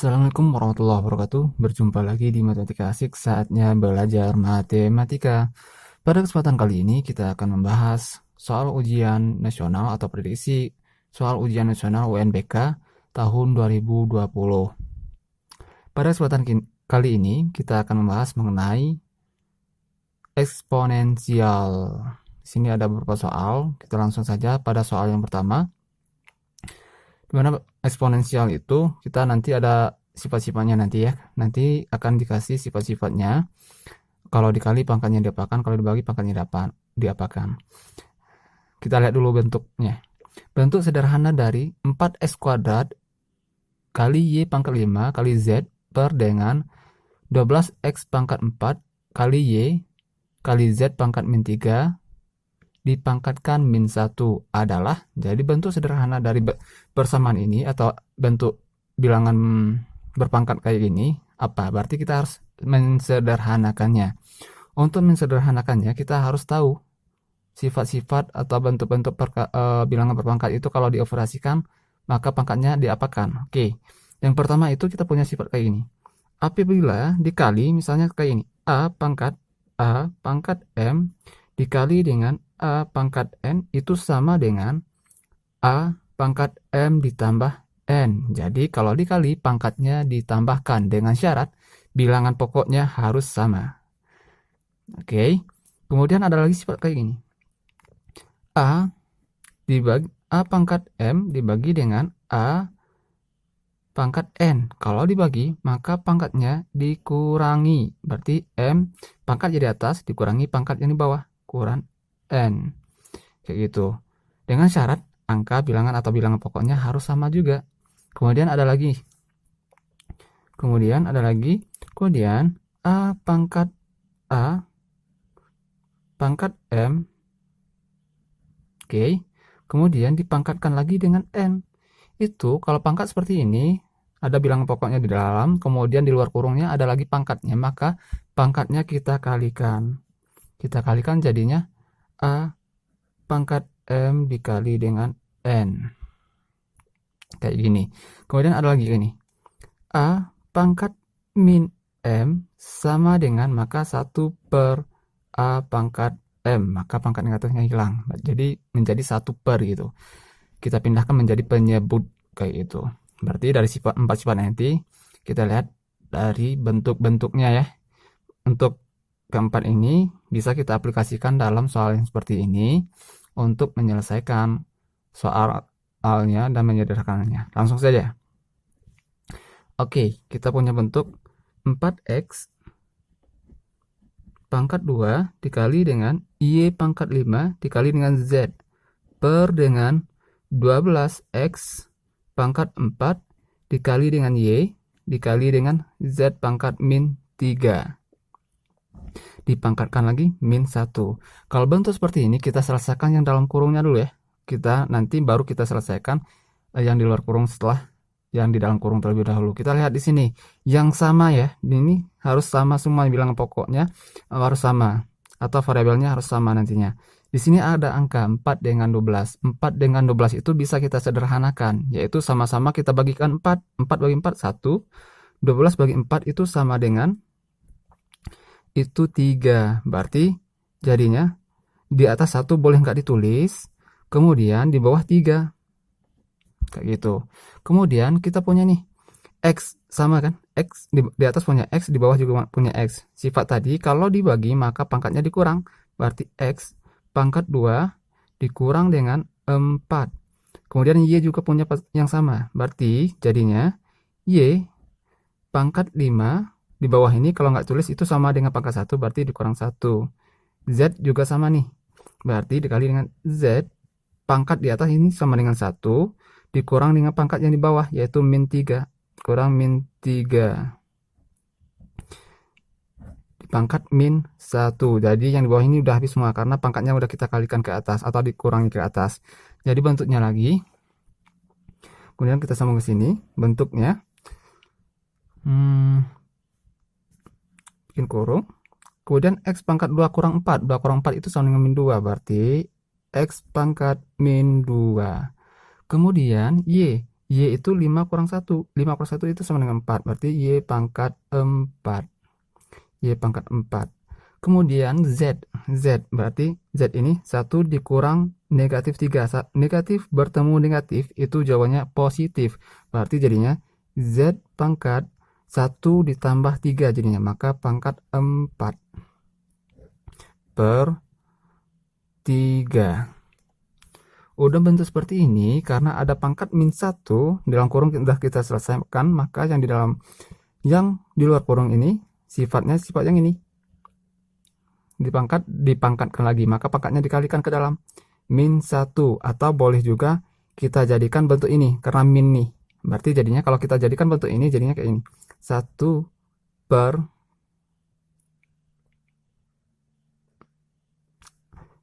Assalamualaikum warahmatullahi wabarakatuh. Berjumpa lagi di Matematika Asik, saatnya belajar matematika. Pada kesempatan kali ini kita akan membahas soal ujian nasional atau prediksi soal ujian nasional UNBK tahun 2020. Pada kesempatan kali ini kita akan membahas mengenai eksponensial. Di sini ada beberapa soal. Kita langsung saja pada soal yang pertama. Dimana eksponensial itu kita nanti ada sifat-sifatnya nanti ya. Nanti akan dikasih sifat-sifatnya. Kalau dikali pangkatnya diapakan, kalau dibagi pangkatnya diapakan. Kita lihat dulu bentuknya. Bentuk sederhana dari 4x kuadrat kali y pangkat 5 kali z per dengan 12x pangkat 4 kali y kali z pangkat min 3 dipangkatkan min 1 adalah, jadi bentuk sederhana dari persamaan ini atau bentuk bilangan berpangkat kayak gini apa? Berarti kita harus mensederhanakannya. Untuk mensederhanakannya kita harus tahu sifat-sifat atau bentuk-bentuk bilangan berpangkat itu kalau dioperasikan maka pangkatnya diapakan. Oke, yang pertama itu kita punya sifat kayak gini. Apabila dikali misalnya kayak ini, a pangkat m dikali dengan a pangkat n itu sama dengan a pangkat m ditambah n. Jadi kalau dikali pangkatnya ditambahkan dengan syarat bilangan pokoknya harus sama. Oke. Kemudian ada lagi sifat kayak gini. A pangkat m dibagi dengan a pangkat n. Kalau dibagi maka pangkatnya dikurangi. Berarti m pangkat jadi atas dikurangi pangkat yang di bawah kurang n. Kayak gitu. Dengan syarat angka bilangan atau bilangan pokoknya harus sama juga. Kemudian ada lagi. Kemudian a pangkat m. Oke. Kemudian dipangkatkan lagi dengan n. Itu kalau pangkat seperti ini ada bilangan pokoknya di dalam, kemudian di luar kurungnya ada lagi pangkatnya, maka pangkatnya kita kalikan. Kita kalikan jadinya a pangkat m dikali dengan n. Kayak gini. Kemudian ada lagi gini. A pangkat min m sama dengan maka 1 per a pangkat m. Maka pangkat negatifnya hilang. Jadi menjadi 1 per gitu. Kita pindahkan menjadi penyebut kayak itu. Berarti dari sifat 4 sifat nanti kita lihat dari bentuk-bentuknya ya. Untuk keempat ini bisa kita aplikasikan dalam soal yang seperti ini untuk menyelesaikan soalnya dan menyederhanakannya. Langsung saja. Oke, kita punya bentuk 4x pangkat 2 dikali dengan y pangkat 5 dikali dengan z per dengan 12x pangkat 4 dikali dengan y dikali dengan z pangkat min 3. Dipangkatkan lagi min 1. Kalau bentuk seperti ini kita selesaikan yang dalam kurungnya dulu ya. Nanti baru kita selesaikan yang di luar kurung setelah yang di dalam kurung terlebih dahulu. Kita lihat di sini yang sama ya. Ini harus sama semua bilangan pokoknya harus sama atau variabelnya harus sama nantinya. Di sini ada angka 4 dengan 12. 4 dengan 12 itu bisa kita sederhanakan, yaitu sama-sama kita bagikan 4. 4 bagi 4 1. 12 bagi 4 itu sama dengan itu 3. Berarti jadinya di atas 1 boleh nggak ditulis, kemudian di bawah 3. Kayak gitu. Kemudian kita punya nih x sama kan, x di atas punya x, di bawah juga punya x. Sifat tadi kalau dibagi maka pangkatnya dikurang, berarti x pangkat 2 dikurang dengan 4. Kemudian y juga punya yang sama, berarti jadinya y pangkat 5 di bawah ini kalau nggak tulis itu sama dengan pangkat 1, berarti dikurang 1. Z juga sama nih, berarti dikali dengan z pangkat di atas ini sama dengan 1 dikurang dengan pangkat yang di bawah yaitu min 3 kurang min 3 pangkat min 1. Jadi yang di bawah ini udah habis semua karena pangkatnya udah kita kalikan ke atas atau dikurangi ke atas. Jadi bentuknya lagi. Kemudian kita sambung ke sini bentuknya. Bikin kurung. Kemudian x pangkat 2 kurang 4. 2 kurang 4 itu sama dengan min 2. Berarti x pangkat min 2. Kemudian y Y itu 5 kurang 1. 5 kurang 1 itu sama dengan 4. Berarti Y pangkat 4. Y pangkat 4. Kemudian Z. Z berarti Z ini 1 dikurang negatif 3. Negatif bertemu negatif itu jawabannya positif. Berarti jadinya Z pangkat 1 ditambah 3 jadinya. Maka pangkat 4 per 3. Udah bentuk seperti ini karena ada pangkat min 1 dalam kurung sudah kita selesaikan, maka yang di luar kurung ini sifatnya sifat yang ini dipangkatkan lagi, maka pangkatnya dikalikan ke dalam min 1, atau boleh juga kita jadikan bentuk ini karena min nih. Berarti jadinya kalau kita jadikan bentuk ini jadinya kayak ini. 1 per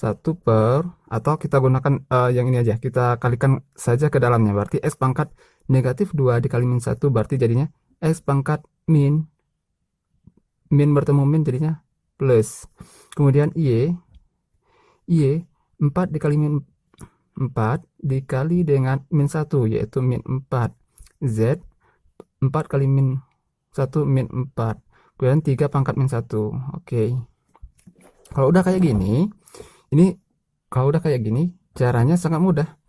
1 per, atau kita gunakan yang ini aja, kita kalikan saja ke dalamnya. Berarti X pangkat negatif 2 dikali min 1 berarti jadinya X pangkat min bertemu min jadinya plus. Kemudian Y 4 dikali min 4 dikali dengan min 1 yaitu min 4. Z 4 kali min 1 min 4. Kemudian 3 pangkat min 1. Oke. Kalau udah kayak gini, caranya sangat mudah.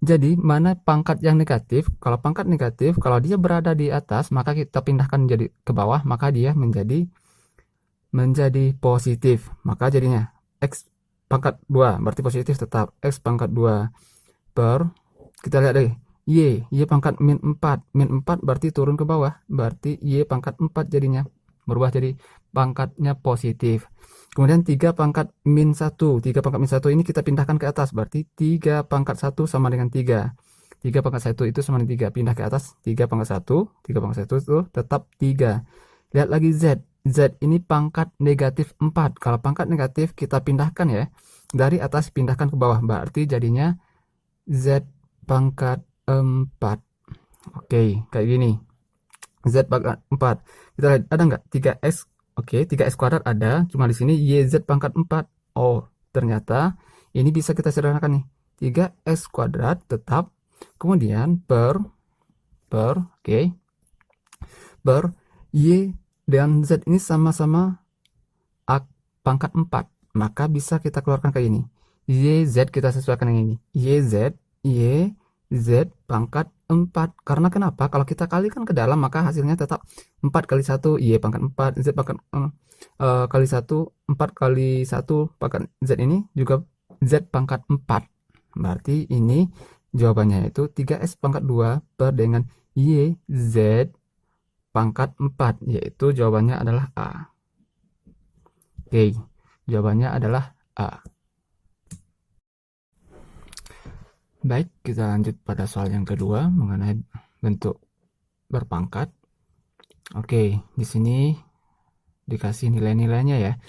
Jadi mana pangkat yang negatif? Kalau pangkat negatif, kalau dia berada di atas, maka kita pindahkan jadi ke bawah, maka dia menjadi positif. Maka jadinya X pangkat 2 berarti positif tetap. X pangkat 2 per, kita lihat deh, Y pangkat min 4. Min 4 berarti turun ke bawah, berarti Y pangkat 4 jadinya berubah jadi pangkatnya positif. Kemudian 3 pangkat min 1. 3 pangkat min 1 ini kita pindahkan ke atas. Berarti 3 pangkat 1 sama dengan 3. 3 pangkat 1 itu sama dengan 3. Pindah ke atas. 3 pangkat 1. 3 pangkat 1 itu tetap 3. Lihat lagi Z. Z ini pangkat negatif 4. Kalau pangkat negatif kita pindahkan ya. Dari atas pindahkan ke bawah. Berarti jadinya Z pangkat 4. Oke, kayak gini. Z pangkat 4. Kita lihat ada nggak 3x? Oke, 3x kuadrat ada, cuma di sini YZ pangkat 4. Oh, ternyata ini bisa kita sederhanakan nih. 3x kuadrat tetap, kemudian per oke, per Y dan Z ini sama-sama pangkat 4. Maka bisa kita keluarkan kayak ini. YZ kita sesuaikan dengan ini. YZ pangkat 4. Karena kenapa? Kalau kita kalikan ke dalam maka hasilnya tetap 4 kali 1 Y pangkat 4, Z pangkat kali 1, 4 kali 1 pangkat Z ini juga Z pangkat 4. Berarti ini jawabannya itu 3S pangkat 2 per dengan YZ pangkat 4, yaitu jawabannya adalah A. Oke, jawabannya adalah A. Baik, kita lanjut pada soal yang kedua mengenai bentuk berpangkat. Oke, di sini dikasih nilai-nilainya ya.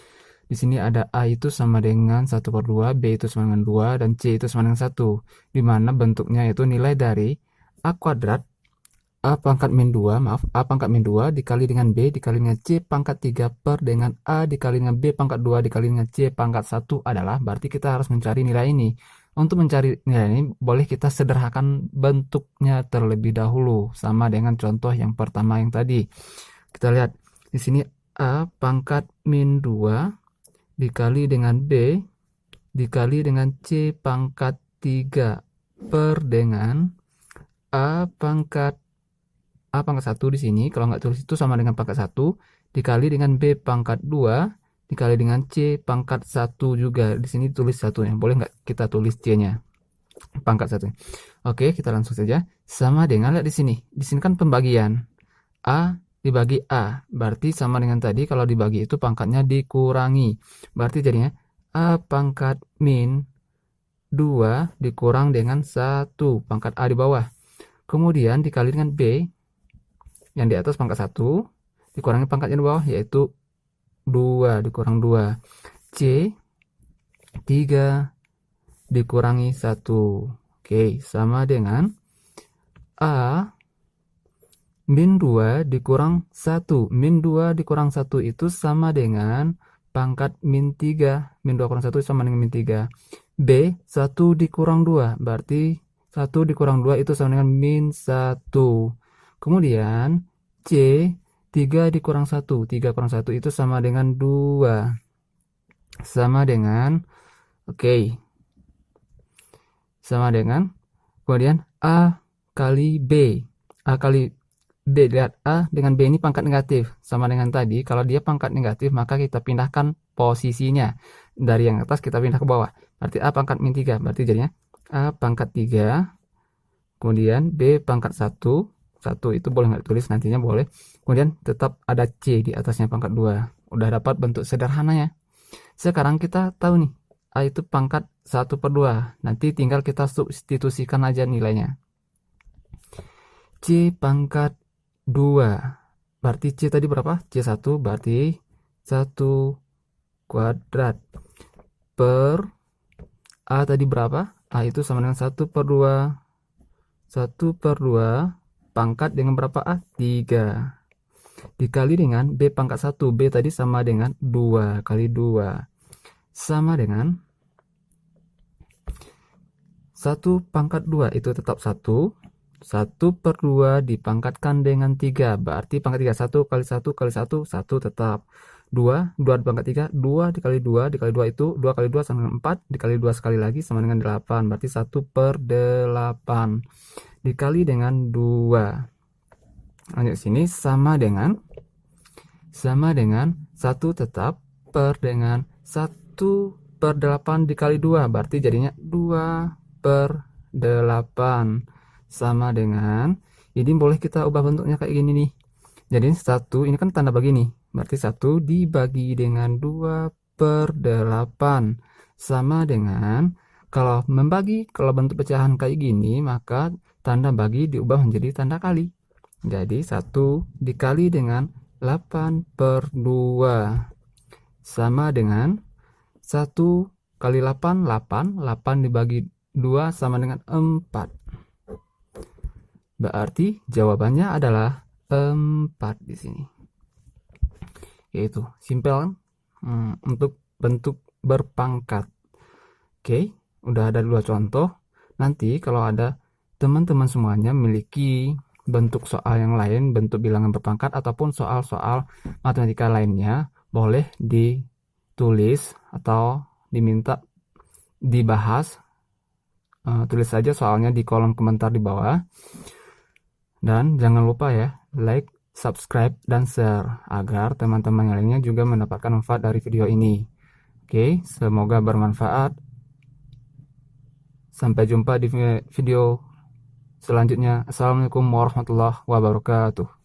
Di sini ada A itu sama dengan 1 per 2, B itu sama dengan 2, dan C itu sama dengan 1. Di mana bentuknya itu nilai dari A kuadrat, A pangkat min 2, A pangkat min 2 dikali dengan B dikali dengan C pangkat 3 per dengan A dikali dengan B pangkat 2 dikali dengan C pangkat 1 adalah, berarti kita harus mencari nilai ini. Untuk mencari nilai ini, boleh kita sederhanakan bentuknya terlebih dahulu, sama dengan contoh yang pertama yang tadi. Kita lihat, di sini A pangkat min 2 dikali dengan B dikali dengan C pangkat 3 per dengan A pangkat 1 di sini, kalau nggak tulis itu sama dengan pangkat 1, dikali dengan B pangkat 2 dikali dengan C pangkat 1 juga. Di sini tulis 1 ya. Boleh nggak kita tulis C-nya? Pangkat 1. Oke, kita langsung saja. Sama dengan, lihat di sini. Di sini kan pembagian. A dibagi A. Berarti sama dengan tadi, kalau dibagi itu pangkatnya dikurangi. Berarti jadinya A pangkat min 2 dikurang dengan 1. Pangkat A di bawah. Kemudian dikali dengan B. Yang di atas pangkat 1. Dikurangi pangkatnya di bawah, yaitu 2 dikurang 2. C 3 dikurangi 1. Oke, sama dengan A min 2 dikurang 1. Min 2 dikurang 1 itu sama dengan pangkat min 3. Min 2 kurang 1 sama dengan min 3. B 1 dikurang 2. Berarti 1 dikurang 2 itu sama dengan min 1. Kemudian C 3 dikurang 1. 3 kurang 1 itu sama dengan 2. Sama dengan, oke, sama dengan, kemudian A kali B. A kali B, lihat A dengan B ini pangkat negatif. Sama dengan tadi, kalau dia pangkat negatif, maka kita pindahkan posisinya. Dari yang atas kita pindah ke bawah. Berarti A pangkat min 3. Berarti jadinya A pangkat 3. Kemudian B pangkat 1. 1 itu boleh nggak tulis, nantinya boleh. Kemudian tetap ada C di atasnya pangkat 2. Udah dapat bentuk sederhananya. Sekarang kita tahu nih, A itu pangkat 1/2. Nanti tinggal kita substitusikan aja nilainya. C pangkat 2. Berarti C tadi berapa? C1 berarti 1 kuadrat. Per A tadi berapa? A itu sama dengan 1/2. 1/2 pangkat dengan berapa A? 3. Dikali dengan B pangkat 1. B tadi sama dengan 2 kali 2. Sama dengan 1 pangkat 2 itu tetap 1. 1/2 dipangkatkan dengan 3. Berarti pangkat 3. 1 kali 1 kali 1. 1 tetap. 2. 2 dipangkat 3. 2 dikali 2. Dikali 2 itu 2 kali 2 sama dengan 4. Dikali 2 sekali lagi sama dengan 8. Berarti 1/8. Dikali dengan 2. Lanjut sini sama dengan 1 tetap per dengan 1/8 dikali 2. Berarti jadinya 2/8 sama dengan, ini boleh kita ubah bentuknya kayak gini nih. Jadi 1 ini kan tanda bagi nih. Berarti 1 dibagi dengan 2/8 sama dengan, kalau membagi, kalau bentuk pecahan kayak gini, maka tanda bagi diubah menjadi tanda kali. Jadi 1 dikali dengan 8/2 sama dengan 1 kali 8, 8. 8 dibagi 2 sama dengan 4. Berarti jawabannya adalah 4 di sini. Yaitu simpel kan? Untuk bentuk berpangkat. Oke, udah ada 2 contoh. Nanti kalau ada teman-teman semuanya memiliki bentuk soal yang lain, bentuk bilangan berpangkat ataupun soal-soal matematika lainnya, boleh ditulis atau diminta dibahas. Tulis saja soalnya di kolom komentar di bawah. Dan jangan lupa ya, like, subscribe, dan share agar teman-teman yang lainnya juga mendapatkan manfaat dari video ini. Oke, semoga bermanfaat. Sampai jumpa di video selanjutnya. Assalamualaikum warahmatullahi wabarakatuh.